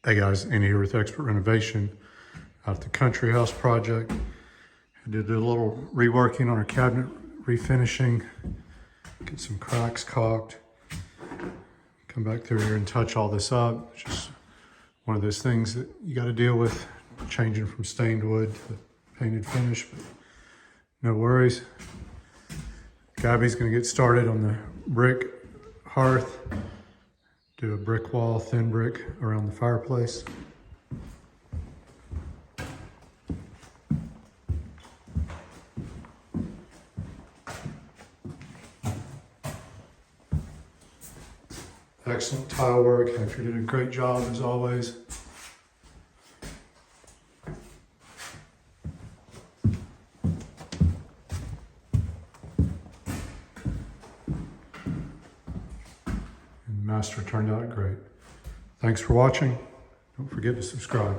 Hey guys, Andy here with Expert Renovation out at the Country House project. I did a little reworking on our cabinet, refinishing, get some cracks caulked, come back through here and touch all this up. It's just one of those things that you got to deal with, changing from stained wood to painted finish, but no worries. Gabby's gonna get started on the brick hearth. Do a brick wall, thin brick around the fireplace. Excellent tile work. Hector did a great job as always. Master turned out great. Thanks for watching. Don't forget to subscribe.